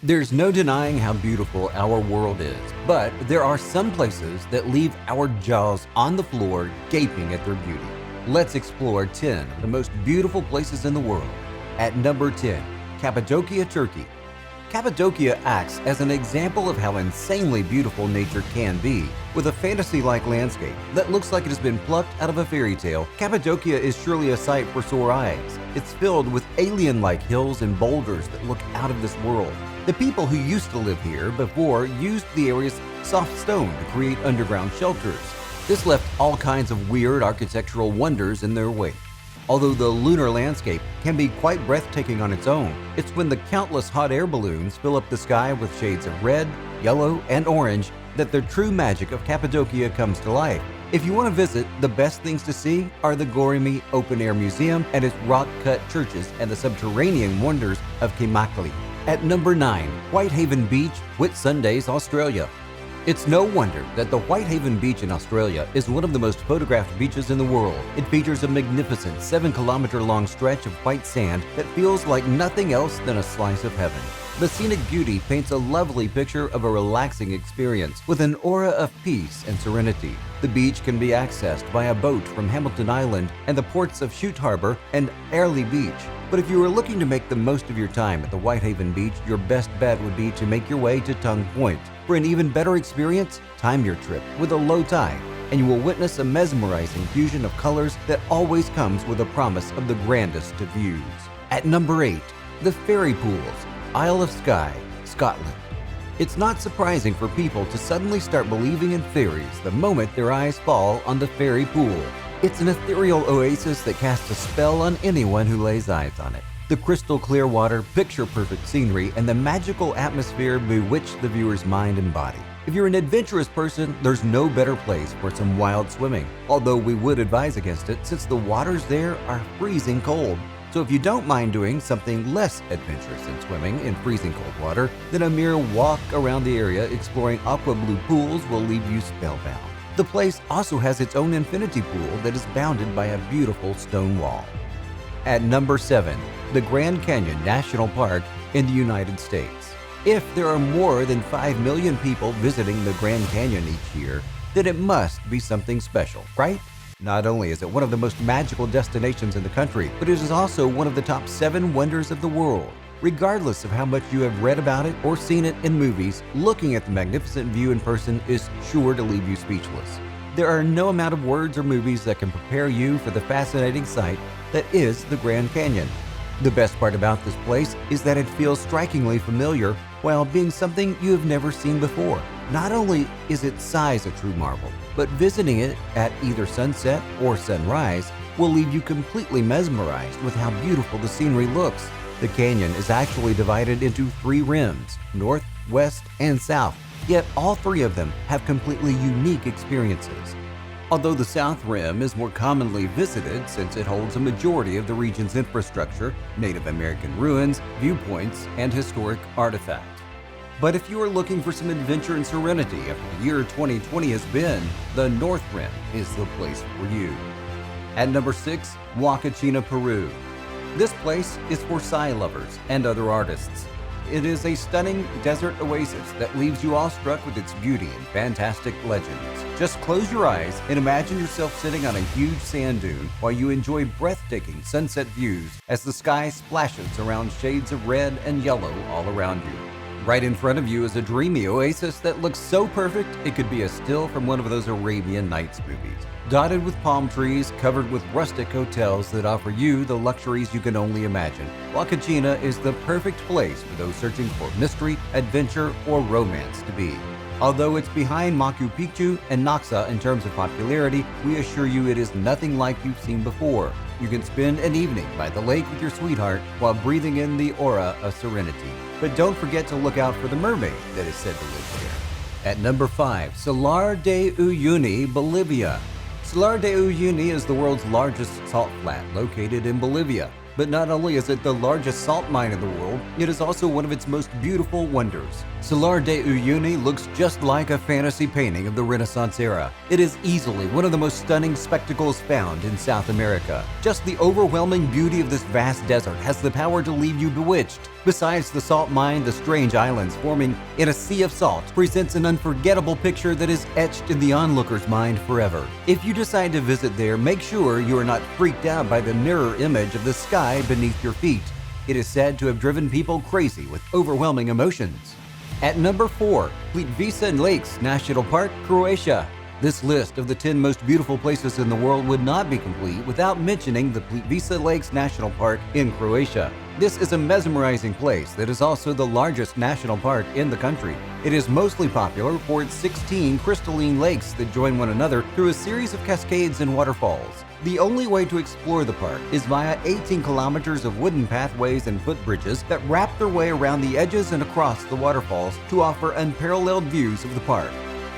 There's no denying how beautiful our world is, but there are some places that leave our jaws on the floor gaping at their beauty. Let's explore 10 of the most beautiful places in the world. At number 10, Cappadocia, Turkey. Cappadocia acts as an example of how insanely beautiful nature can be. With a fantasy-like landscape that looks like it has been plucked out of a fairy tale, Cappadocia is surely a sight for sore eyes. It's filled with alien-like hills and boulders that look out of this world. The people who used to live here before used the area's soft stone to create underground shelters. This left all kinds of weird architectural wonders in their wake. Although the lunar landscape can be quite breathtaking on its own, it's when the countless hot air balloons fill up the sky with shades of red, yellow, and orange that the true magic of Cappadocia comes to life. If you want to visit, the best things to see are the Dreamy open-air museum and its rock-cut churches and the subterranean wonders of Kimakali. At number 9, Whitehaven Beach, Whitsundays, Australia. It's no wonder that the Whitehaven Beach in Australia is one of the most photographed beaches in the world. It features a magnificent 7-kilometer-long stretch of white sand that feels like nothing else than a slice of heaven. The scenic beauty paints a lovely picture of a relaxing experience with an aura of peace and serenity. The beach can be accessed by a boat from Hamilton Island and the ports of Chute Harbour and Airlie Beach. But if you are looking to make the most of your time at the Whitehaven Beach, your best bet would be to make your way to Tongue Point. For an even better experience, time your trip with a low tide, and you will witness a mesmerizing fusion of colors that always comes with a promise of the grandest of views. At number 8, the Fairy Pools, Isle of Skye, Scotland. It's not surprising for people to suddenly start believing in fairies the moment their eyes fall on the fairy pool. It's an ethereal oasis that casts a spell on anyone who lays eyes on it. The crystal clear water, picture-perfect scenery, and the magical atmosphere bewitch the viewer's mind and body. If you're an adventurous person, there's no better place for some wild swimming, although we would advise against it since the waters there are freezing cold. So if you don't mind doing something less adventurous than swimming in freezing cold water, then a mere walk around the area exploring aqua blue pools will leave you spellbound. The place also has its own infinity pool that is bounded by a beautiful stone wall. At number 7, the Grand Canyon National Park in the United States. If there are more than 5 million people visiting the Grand Canyon each year, then it must be something special, right? Not only is it one of the most magical destinations in the country, but it is also one of the top 7 wonders of the world. Regardless of how much you have read about it or seen it in movies, looking at the magnificent view in person is sure to leave you speechless. There are no amount of words or movies that can prepare you for the fascinating sight that is the Grand Canyon. The best part about this place is that it feels strikingly familiar while being something you have never seen before. Not only is its size a true marvel, but visiting it at either sunset or sunrise will leave you completely mesmerized with how beautiful the scenery looks. The canyon is actually divided into 3 rims, north, west, and south, yet all 3 of them have completely unique experiences. Although the South Rim is more commonly visited since it holds a majority of the region's infrastructure, Native American ruins, viewpoints, and historic artifacts. But if you are looking for some adventure and serenity after the year 2020 has been, the North Rim is the place for you. At number 6, Huacachina, Peru. This place is for sci lovers and other artists. It is a stunning desert oasis that leaves you awestruck with its beauty and fantastic legends. Just close your eyes and imagine yourself sitting on a huge sand dune while you enjoy breathtaking sunset views as the sky splashes around shades of red and yellow all around you. Right in front of you is a dreamy oasis that looks so perfect it could be a still from one of those Arabian Nights movies. Dotted with palm trees, covered with rustic hotels that offer you the luxuries you can only imagine, Huacachina is the perfect place for those searching for mystery, adventure, or romance to be. Although it's behind Machu Picchu and Naxa in terms of popularity, we assure you it is nothing like you've seen before. You can spend an evening by the lake with your sweetheart while breathing in the aura of serenity. But don't forget to look out for the mermaid that is said to live there. At number 5, Salar de Uyuni, Bolivia. Salar de Uyuni is the world's largest salt flat located in Bolivia. But not only is it the largest salt mine in the world, it is also one of its most beautiful wonders. Salar de Uyuni looks just like a fantasy painting of the Renaissance era. It is easily one of the most stunning spectacles found in South America. Just the overwhelming beauty of this vast desert has the power to leave you bewitched. Besides the salt mine, the strange islands forming in a sea of salt presents an unforgettable picture that is etched in the onlooker's mind forever. If you decide to visit there, make sure you are not freaked out by the mirror image of the sky beneath your feet. It is said to have driven people crazy with overwhelming emotions. At number 4, Plitvice Lakes National Park, Croatia. This list of the 10 most beautiful places in the world would not be complete without mentioning the Plitvice Lakes National Park in Croatia. This is a mesmerizing place that is also the largest national park in the country. It is mostly popular for its 16 crystalline lakes that join one another through a series of cascades and waterfalls. The only way to explore the park is via 18 kilometers of wooden pathways and footbridges that wrap their way around the edges and across the waterfalls to offer unparalleled views of the park.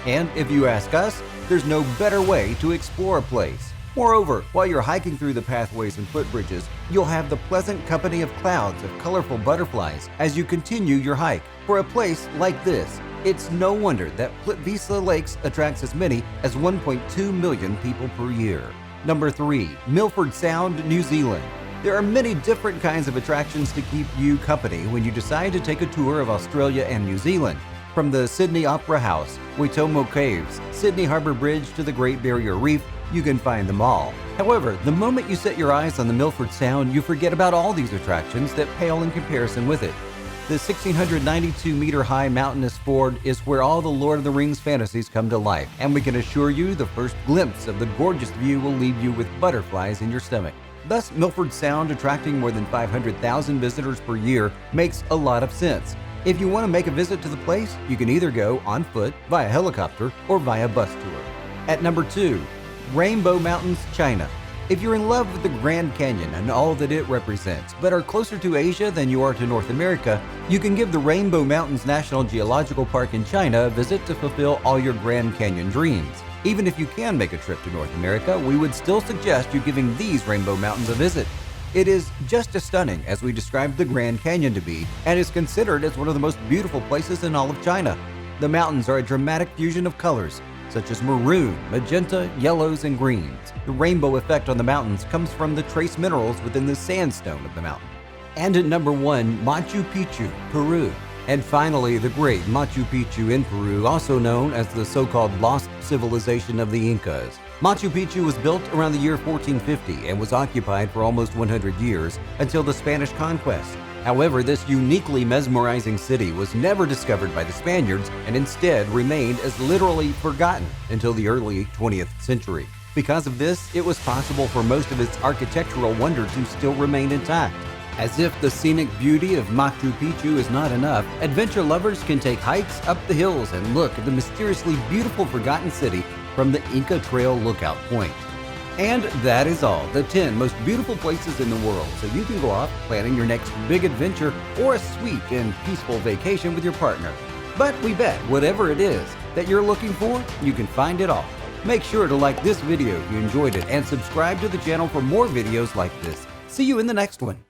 And if you ask us, there's no better way to explore a place. Moreover, while you're hiking through the pathways and footbridges, you'll have the pleasant company of clouds of colorful butterflies as you continue your hike. For a place like this, it's no wonder that Plitvice Lakes attracts as many as 1.2 million people per year. Number 3, Milford Sound, New Zealand. There are many different kinds of attractions to keep you company when you decide to take a tour of Australia and New Zealand. From the Sydney Opera House, Waitomo Caves, Sydney Harbour Bridge to the Great Barrier Reef, you can find them all. However, the moment you set your eyes on the Milford Sound, you forget about all these attractions that pale in comparison with it. The 1,692-meter-high mountainous ford is where all the Lord of the Rings fantasies come to life, and we can assure you the first glimpse of the gorgeous view will leave you with butterflies in your stomach. Thus, Milford Sound, attracting more than 500,000 visitors per year, makes a lot of sense. If you want to make a visit to the place, you can either go on foot, via helicopter, or via bus tour. At number 2, Rainbow Mountains, China. If you're in love with the Grand Canyon and all that it represents, but are closer to Asia than you are to North America, you can give the Rainbow Mountains National Geological Park in China a visit to fulfill all your Grand Canyon dreams. Even if you can make a trip to North America, we would still suggest you giving these Rainbow Mountains a visit. It is just as stunning as we described the Grand Canyon to be, and is considered as one of the most beautiful places in all of China. The mountains are a dramatic fusion of colors, such as maroon, magenta, yellows, and greens. The rainbow effect on the mountains comes from the trace minerals within the sandstone of the mountain. And at number 1, Machu Picchu, Peru. And finally, the great Machu Picchu in Peru, also known as the so-called lost civilization of the Incas. Machu Picchu was built around the year 1450 and was occupied for almost 100 years until the Spanish conquest. However, this uniquely mesmerizing city was never discovered by the Spaniards and instead remained as literally forgotten until the early 20th century. Because of this, it was possible for most of its architectural wonder to still remain intact. As if the scenic beauty of Machu Picchu is not enough, adventure lovers can take hikes up the hills and look at the mysteriously beautiful forgotten city from the Inca Trail lookout point. And that is all, the 10 most beautiful places in the world, so you can go off planning your next big adventure or a sweet and peaceful vacation with your partner. But we bet whatever it is that you're looking for, you can find it all. Make sure to like this video if you enjoyed it and subscribe to the channel for more videos like this. See you in the next one.